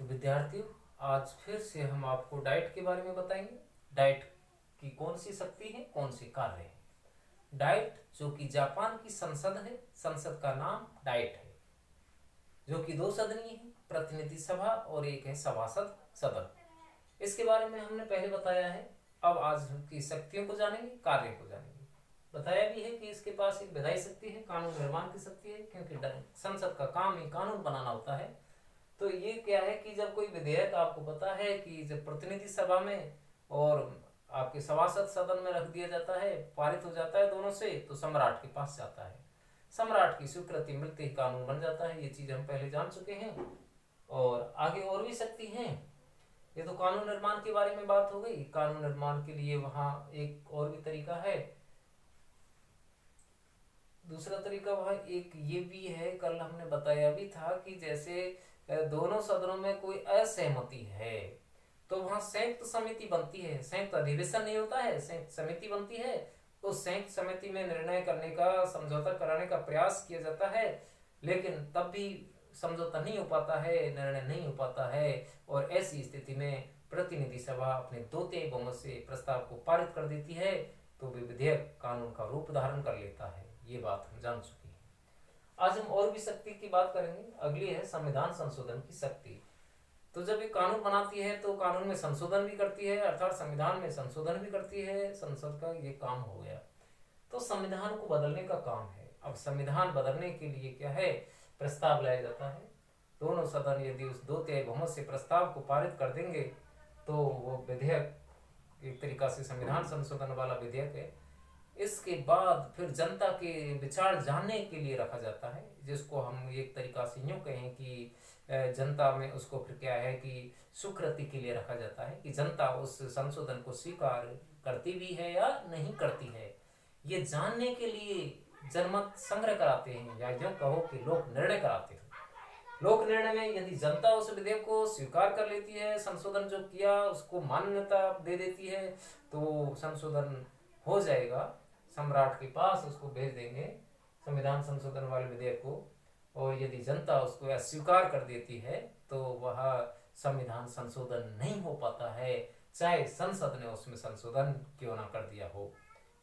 तो विद्यार्थियों, आज फिर से हम आपको डाइट के बारे में बताएंगे। डाइट की कौन सी शक्ति है, कौन से कार्य है। डाइट जो कि जापान की संसद है, संसद का नाम डाइट है, जो कि दो सदनीय है, प्रतिनिधि सभा और एक है सभासद सदन। इसके बारे में हमने पहले बताया है। अब आज की शक्तियों को जानेंगे, कार्य को जानेंगे। बताया भी है कि इसके पास एक विधायी शक्ति है, कानून निर्माण की शक्ति है, क्योंकि संसद का काम ही कानून बनाना होता है। तो ये क्या है कि जब कोई विधेयक, आपको पता है कि जब प्रतिनिधि सभा में और आपके सभासद सदन में रख दिया जाता है, पारित हो जाता है दोनों से, तो सम्राट के पास जाता है। सम्राट की स्वीकृति मिलते ही कानून बन जाता है। ये चीज हम पहले जान चुके हैं। और आगे और भी शक्ति हैं। ये तो कानून निर्माण के बारे में बात हो गई। कानून निर्माण के लिए वहां एक और भी तरीका है। दूसरा तरीका वहां एक ये भी है, कल हमने बताया भी था कि जैसे दोनों सदनों में कोई असहमति है तो वहां संयुक्त समिति बनती है। संयुक्त अधिवेशन नहीं होता है, संयुक्त समिति बनती है। उस संयुक्त समिति में निर्णय करने का, समझौता कराने का प्रयास किया जाता है, लेकिन तब भी समझौता नहीं हो पाता है, निर्णय नहीं हो पाता है। और ऐसी स्थिति में प्रतिनिधि सभा अपने 2/3 बहुमत से प्रस्ताव को पारित कर देती है, तो भी विधेयक कानून का रूप धारण कर लेता है। ये बात हम जान चुके हैं। आज हम और भी शक्ति की बात करेंगे। अगली है संविधान संशोधन की शक्ति। तो जब ये कानून बनाती है तो कानून में संशोधन भी करती है, अर्थात संविधान में संशोधन भी करती है। संसद का ये काम हो गया। तो संविधान को बदलने का काम है। अब संविधान बदलने के लिए क्या है, प्रस्ताव लाया जाता है। दोनों सदन यदि उस 2/3 बहुमत से प्रस्ताव को पारित कर देंगे तो वो विधेयक एक तरीका से संविधान संशोधन वाला विधेयक है। इसके बाद फिर जनता के विचार जानने के लिए रखा जाता है, जिसको हम एक तरीका से यूँ कहें कि जनता में उसको फिर क्या है कि स्वीकृति के लिए रखा जाता है कि जनता उस संशोधन को स्वीकार करती भी है या नहीं करती है। ये जानने के लिए जनमत संग्रह कराते हैं, या यूँ कहो कि लोक निर्णय कराते हैं। लोक निर्णय में यदि जनता उस विधेयक को स्वीकार कर लेती है, संशोधन जो किया उसको मान्यता दे देती है, तो संशोधन हो जाएगा। सम्राट के पास उसको भेज देंगे, संविधान संशोधन वाले विधेयक को। और यदि जनता उसको अस्वीकार कर देती है तो वह संविधान संशोधन नहीं हो पाता है, चाहे संसद ने उसमें संशोधन क्यों ना कर दिया हो।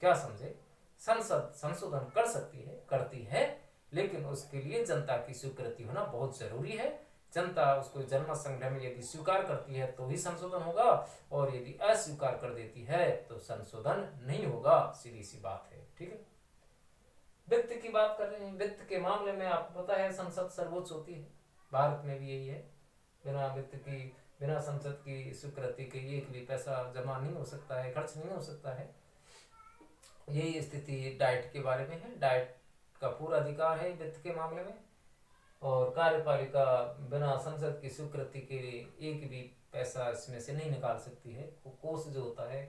क्या समझे? संसद संशोधन कर सकती है, करती है, लेकिन उसके लिए जनता की स्वीकृति होना बहुत जरूरी है। जनता उसको जनमत संग्रह में यदि स्वीकार करती है तो ही संशोधन होगा, और यदि अस्वीकार कर देती है तो संशोधन नहीं होगा। सीधी सी बात है। ठीक है। वित्त की बात कर रहे हैं। वित्त के मामले में आपको पता है संसद सर्वोच्च होती है। भारत में भी यही है। बिना वित्त की, बिना संसद की स्वीकृति के एक भी पैसा जमा नहीं हो सकता है, खर्च नहीं हो सकता है। यही स्थिति डाइट के बारे में है। डाइट का पूरा अधिकार है वित्त के मामले में, और कार्यपालिका बिना संसद की स्वीकृति के एक भी पैसा इसमें से नहीं निकाल सकती है। कोष जो होता है,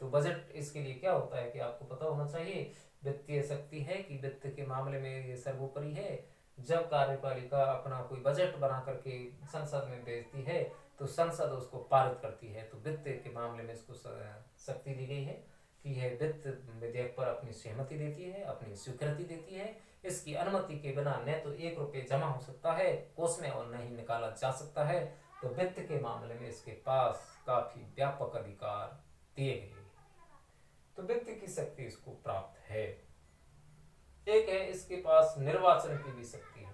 तो बजट इसके लिए क्या होता है कि आपको पता होना चाहिए। वित्तीय शक्ति है कि वित्त के मामले में ये सर्वोपरि है। जब कार्यपालिका अपना कोई बजट बना करके संसद में भेजती है तो संसद उसको पारित करती है। तो वित्त के मामले में इसको शक्ति दी गई है कि यह वित्त विधेयक पर अपनी सहमति देती है, अपनी स्वीकृति देती है। इसकी अनुमति के बिना न तो 1 रुपये जमा हो सकता है कोष में, और न ही निकाला जा सकता है। तो वित्त के मामले में इसके पास काफी व्यापक अधिकार दिए गए। तो वित्त की शक्ति इसको प्राप्त है। एक है इसके पास निर्वाचन की भी शक्ति है।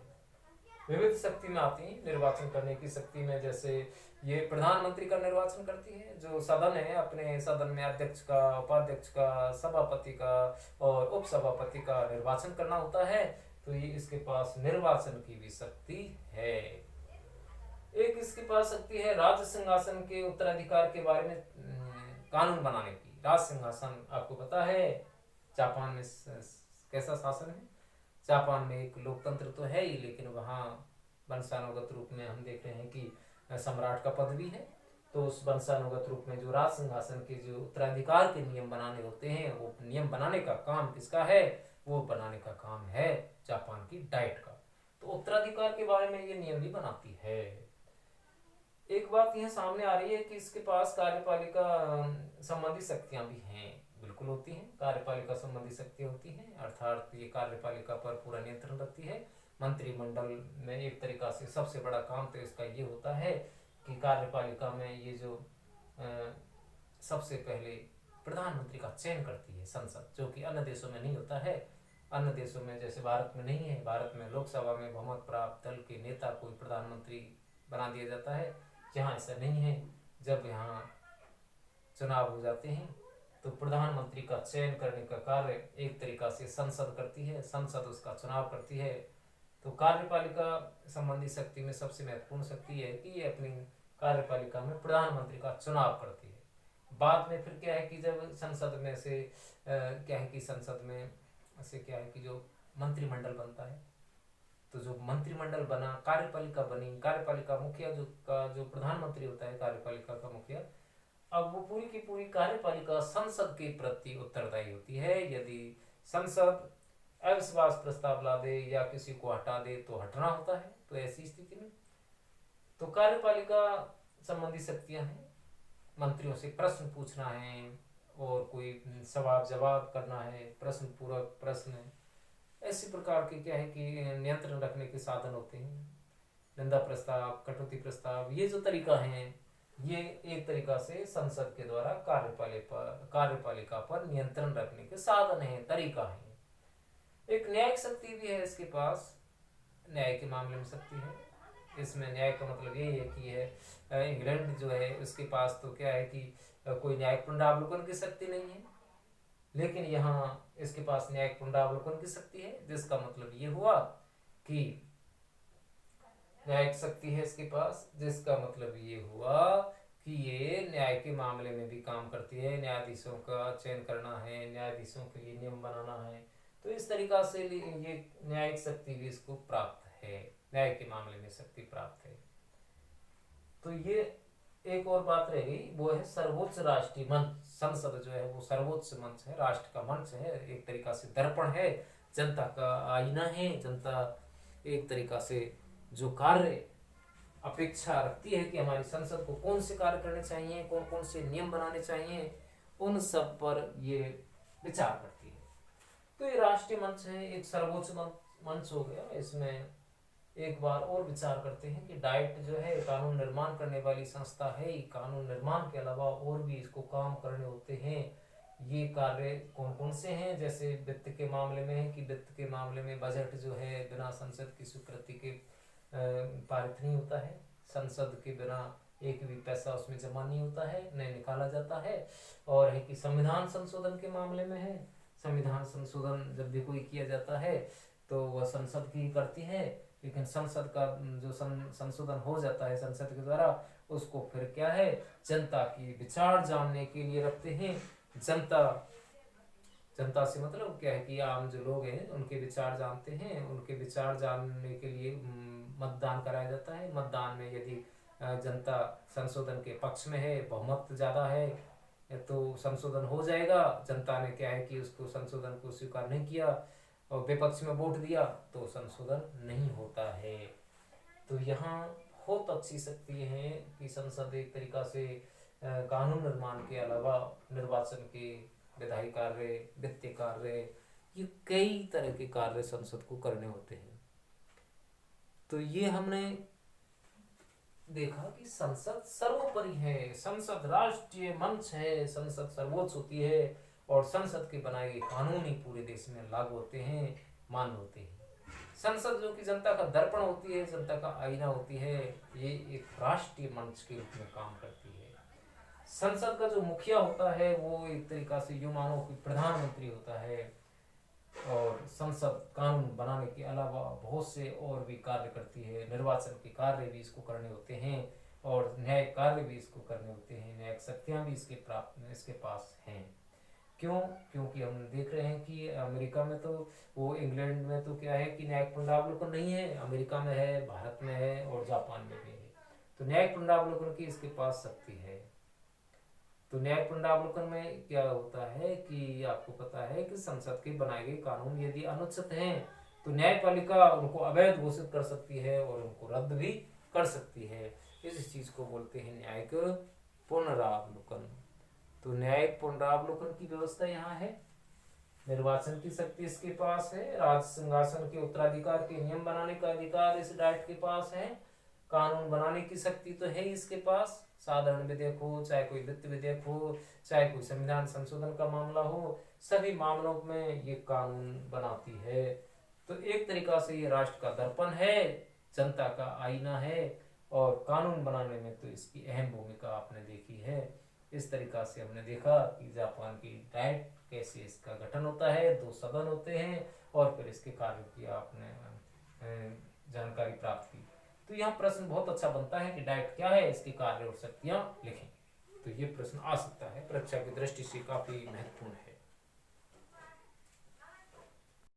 विविध शक्ति में आती है निर्वाचन करने की शक्ति में। जैसे ये प्रधानमंत्री का निर्वाचन करती है। जो सदन है, अपने सदन में अध्यक्ष का, उपाध्यक्ष का, सभापति का और उपसभापति का निर्वाचन करना होता है। तो ये इसके पास निर्वाचन की भी शक्ति है। एक इसके पास शक्ति है राज सिंहासन के उत्तराधिकार के बारे में कानून बनाने की। राज सिंहासन आपको पता है जापान में कैसा शासन है। जापान में एक लोकतंत्र तो है ही, लेकिन वहाँ वंशानुगत रूप में हम देख रहे हैं कि सम्राट का पद भी है। तो उस वंशानुगत रूप में जो राज सिंहासन के जो उत्तराधिकार के नियम बनाने होते हैं, वो नियम बनाने का काम किसका है? वो बनाने का काम है जापान की डाइट का। तो उत्तराधिकार के बारे में ये नियम भी बनाती है। एक बात यह सामने आ रही है कि इसके पास कार्यपालिका संबंधी शक्तियां भी हैं। बिल्कुल होती हैं, कार्यपालिका संबंधी शक्तियां होती हैं, अर्थात ये कार्यपालिका पर पूरा नियंत्रण रखती है। मंत्रिमंडल में एक तरीका से सबसे बड़ा काम तो इसका ये होता है कि कार्यपालिका में ये जो सबसे पहले प्रधानमंत्री का चयन करती है संसद, जो कि अन्य देशों में नहीं होता है। अन्य देशों में जैसे भारत में नहीं है, भारत में लोकसभा में बहुमत प्राप्त दल के नेता को प्रधानमंत्री बना दिया जाता है। यहाँ ऐसा नहीं है। जब यहाँ चुनाव हो जाते हैं तो प्रधानमंत्री का चयन करने का कार्य एक तरीका से संसद करती है, संसद उसका चुनाव करती है। तो कार्यपालिका संबंधी शक्ति में सबसे महत्वपूर्ण शक्ति है कि ये अपनी कार्यपालिका में प्रधानमंत्री का चुनाव करती है। बाद में फिर क्या है कि जब संसद में से क्या है कि संसद में से क्या है कि जो मंत्रिमंडल बनता है, तो जो मंत्रिमंडल बना, कार्यपालिका बनी, कार्यपालिका मुखिया जो प्रधानमंत्री होता है, कार्यपालिका का मुखिया, अब वो पूरी की पूरी कार्यपालिका संसद के प्रति उत्तरदायी होती है। यदि संसद अविश्वास प्रस्ताव ला दे या किसी को हटा दे तो हटना होता है। तो ऐसी स्थिति में तो कार्यपालिका संबंधी शक्तियां हैं, मंत्रियों से प्रश्न पूछना है और कोई सवाल जवाब करना है, प्रश्न पूरक प्रश्न है, ऐसी प्रकार के क्या है कि नियंत्रण रखने के साधन होते हैं। निंदा प्रस्ताव, कटौती प्रस्ताव, ये जो तरीका है ये एक तरीका से संसद के द्वारा कार्यपालिका पर नियंत्रण रखने के साधन है, तरीका है। एक न्यायिक शक्ति भी है इसके पास, न्याय के मामले में शक्ति है। इसमें न्याय का मतलब यही है कि है इंग्लैंड जो है उसके पास तो क्या है कि कोई न्यायिक पुनरावलोकन की शक्ति नहीं है, लेकिन यहाँ इसके पास न्यायिक पुनरावलोकन की शक्ति है, जिसका मतलब ये हुआ कि न्यायिक शक्ति है इसके पास, जिसका मतलब ये हुआ कि ये न्याय के मामले में भी काम करती है। न्यायाधीशों का चयन करना है, न्यायाधीशों के लिए नियम बनाना है, तो इस तरीका से ये न्यायिक शक्ति भी इसको प्राप्त है, न्याय के मामले में शक्ति प्राप्त है। तो ये एक और बात रह गई, वो है सर्वोच्च राष्ट्रीय मंच। संसद जो है वो सर्वोच्च मंच है, राष्ट्र का मंच है, एक तरीका से दर्पण है, जनता का आईना है। जनता एक तरीका से जो कार्य अपेक्षा रखती है कि हमारी संसद को कौन से कार्य करने चाहिए, कौन कौन से नियम बनाने चाहिए, उन सब पर ये विचार करती है। तो ये राष्ट्रीय मंच है, एक सर्वोच्च मंच हो गया। इसमें एक बार और विचार करते हैं कि डाइट जो है कानून निर्माण करने वाली संस्था है। कानून निर्माण के अलावा और भी इसको काम करने होते हैं। ये कार्य कौन कौन से हैं, जैसे वित्त के मामले में है कि वित्त के मामले में बजट जो है बिना संसद की स्वीकृति के पारित नहीं होता है। संसद के बिना एक भी पैसा उसमें जमा नहीं होता है, नहीं निकाला जाता है। और है कि संविधान संशोधन के मामले में है, संविधान संशोधन जब भी कोई किया जाता है तो वह संसद की करती है, लेकिन संसद का जो संशोधन हो जाता है संसद के द्वारा, उसको फिर क्या है जनता की विचार जानने के लिए रखते हैं। जनता से मतलब क्या है कि आम जो लोग हैं उनके विचार जानते हैं, उनके विचार जानने के लिए मतदान कराया जाता है। मतदान में यदि जनता संशोधन के पक्ष में है, बहुमत ज़्यादा है, तो संशोधन हो जाएगा। जनता ने क्या है कि उसको संशोधन को स्वीकार नहीं किया और विपक्ष में वोट दिया तो संशोधन नहीं होता है। तो यहाँ बहुत अच्छी शक्ति है कि संसद एक तरीका से कानून निर्माण के अलावा निर्वाचन के विधायी कार्य, वित्तीय कार्य, ये कई तरह के कार्य संसद को करने होते हैं। तो ये हमने देखा कि संसद सर्वोपरि है, संसद राष्ट्रीय मंच है, संसद सर्वोच्च होती है और संसद के बनाए गए कानून ही पूरे देश में लागू होते हैं, मान्य होते हैं। संसद जो कि जनता का दर्पण होती है, जनता का आईना होती है, ये एक राष्ट्रीय मंच के रूप में काम करती है। संसद का जो मुखिया होता है वो एक तरीका से यूं मानो कि प्रधानमंत्री होता है और संसद कानून बनाने के अलावा बहुत से और भी कार्य करती है। निर्वाचन के कार्य भी इसको करने होते हैं और न्यायिक कार्य भी इसको करने होते हैं। न्यायिक शक्तियाँ भी इसके पास हैं। क्यों? क्योंकि हम देख रहे हैं कि अमेरिका में तो वो, इंग्लैंड में तो क्या है कि न्यायिक पुनरावलोकन नहीं है, अमेरिका में है, भारत में है और जापान में भी है। तो न्यायिक पुनरावलोकन की इसके पास शक्ति है। तो न्यायिक पुनरावलोकन में क्या होता है कि आपको पता है कि संसद के बनाए गए कानून यदि अनुचित हैं तो न्यायपालिका उनको अवैध घोषित कर सकती है और उनको रद्द भी कर सकती है। इस चीज को बोलते हैं न्यायिक पुनरावलोकन। तो न्यायिक पुनरावलोकन की व्यवस्था यहाँ है। निर्वाचन की शक्ति इसके पास है, राज सिंहासन के उत्तराधिकार के नियम बनाने का अधिकार इस डाइट के पास है, कानून बनाने की शक्ति तो है इसके पास, साधारण विधेयक हो, चाहे कोई वित्त विधेयक हो, चाहे कोई संविधान संशोधन का मामला हो, सभी मामलों में ये कानून बनाती है। तो एक तरीका से ये राष्ट्र का दर्पण है, जनता का आईना है, और कानून बनाने में तो इसकी अहम भूमिका आपने देखी है। इस तरीका से हमने देखा कि जापान की डाइट कैसे इसका गठन होता है, 2 सदन होते हैं, और फिर इसके कार्यों की आपने जानकारी प्राप्त की। तो यहाँ प्रश्न बहुत अच्छा बनता है कि डाइट क्या है, इसके कार्य और शक्तियाँ लिखें। तो ये प्रश्न आ सकता है, परीक्षा की दृष्टि से काफी महत्वपूर्ण है।